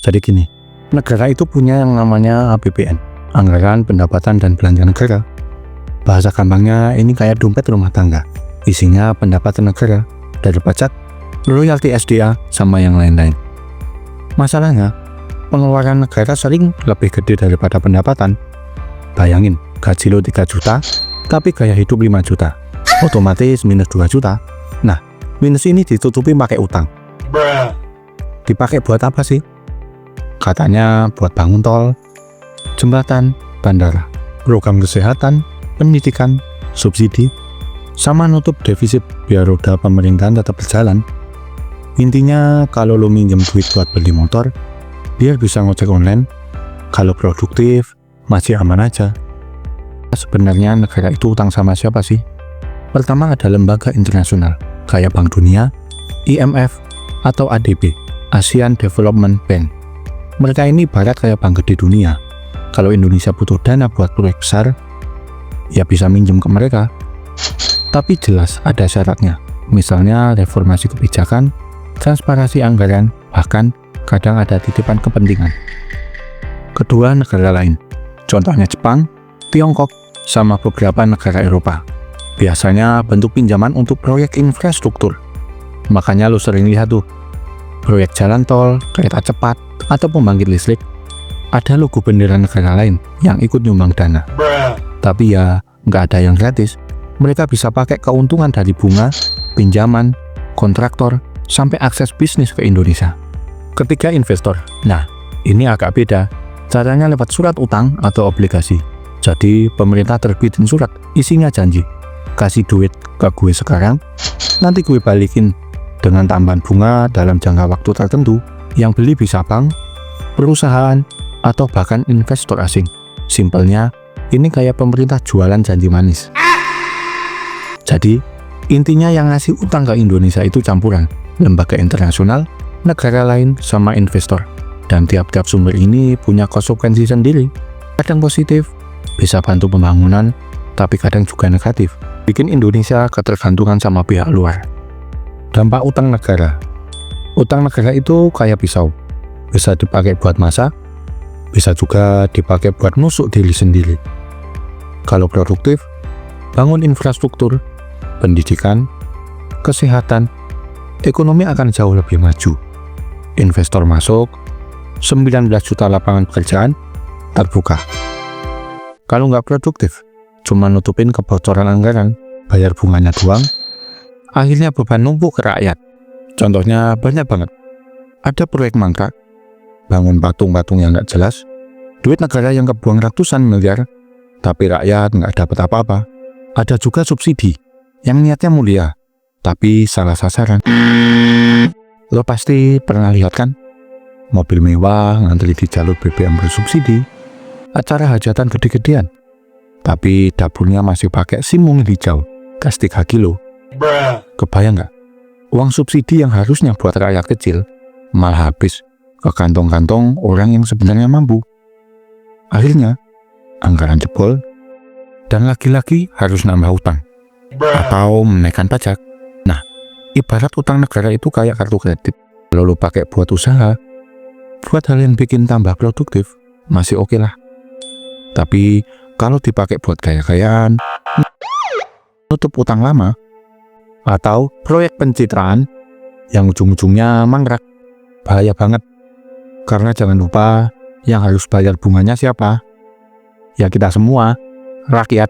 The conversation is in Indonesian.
Jadi gini, negara itu punya yang namanya APBN, Anggaran Pendapatan dan Belanja Negara. Bahasa gampangnya ini kayak dompet rumah tangga. Isinya pendapatan negara dari pajak, royalti SDA, sama yang lain-lain. Masalahnya, pengeluaran negara sering lebih gede daripada pendapatan. Bayangin, gaji lo 3 juta, tapi gaya hidup 5 juta. Otomatis minus 2 juta. Nah, minus ini ditutupi pakai utang. Dipakai buat apa sih? Katanya buat bangun tol, jembatan, bandara, program kesehatan, pendidikan, subsidi, sama nutup defisit biar roda pemerintahan tetap berjalan. Intinya kalau lo minjem duit buat beli motor, biar bisa ngojek online. Kalau produktif, masih aman aja. Sebenarnya negara itu utang sama siapa sih? Pertama ada lembaga internasional, kayak Bank Dunia, IMF, atau ADB, Asian Development Bank. Mereka ini ibarat kayak bank gede dunia. Kalau Indonesia butuh dana buat proyek besar, ya bisa minjem ke mereka. Tapi jelas ada syaratnya, misalnya reformasi kebijakan, transparansi anggaran, bahkan kadang ada titipan kepentingan. Kedua, negara lain, contohnya Jepang, Tiongkok, sama beberapa negara Eropa. Biasanya bentuk pinjaman untuk proyek infrastruktur. Makanya lo sering lihat tuh, proyek jalan tol, kereta cepat, atau pembangkit listrik, ada logo bendera negara lain yang ikut nyumbang dana. Tapi ya, nggak ada yang gratis. Mereka bisa pakai keuntungan dari bunga, pinjaman, kontraktor, sampai akses bisnis ke Indonesia. Ketiga, investor. Nah, ini agak beda. Caranya lewat surat utang atau obligasi. Jadi, pemerintah terbitin surat, isinya janji. Kasih duit ke gue sekarang, nanti gue balikin dengan tambahan bunga dalam jangka waktu tertentu. Yang beli bisa bank, perusahaan, atau bahkan investor asing. Simpelnya, ini kayak pemerintah jualan janji manis. Jadi, intinya yang ngasih utang ke Indonesia itu campuran lembaga internasional, negara lain, sama investor. Dan tiap-tiap sumber ini punya konsekuensi sendiri. Kadang positif, bisa bantu pembangunan, tapi kadang juga negatif, bikin Indonesia ketergantungan sama pihak luar. Dampak utang negara. Utang negara itu kayak pisau, bisa dipakai buat masak, bisa juga dipakai buat nusuk diri sendiri. Kalau produktif, bangun infrastruktur, pendidikan, kesehatan, ekonomi akan jauh lebih maju. Investor masuk, 19 juta lapangan pekerjaan terbuka. Kalau nggak produktif, cuma nutupin kebocoran anggaran, bayar bunganya doang, akhirnya beban numpuk ke rakyat. Contohnya banyak banget. Ada proyek mangkrak, bangun patung-patung yang nggak jelas, duit negara yang kebuang ratusan miliar, tapi rakyat nggak dapat apa-apa. Ada juga subsidi, yang niatnya mulia, tapi salah sasaran. Lo pasti pernah lihat kan? Mobil mewah ngantri di jalur BBM bersubsidi, acara hajatan gede-gedean, tapi dapurnya masih pakai simung hijau, gas 3 kilo. Kebayang nggak? Uang subsidi yang harusnya buat rakyat kecil, malah habis ke kantong-kantong orang yang sebenarnya mampu. Akhirnya, anggaran jebol, dan lagi-lagi harus nambah utang, atau menaikkan pajak. Nah, ibarat utang negara itu kayak kartu kredit. Kalau lo pakai buat usaha, buat hal yang bikin tambah produktif, masih oke lah. Tapi, kalau dipakai buat gaya-gayaan, nutup utang lama, atau proyek pencitraan yang ujung-ujungnya mangkrak, bahaya banget. Karena jangan lupa, yang harus bayar bunganya siapa? Ya kita semua, rakyat.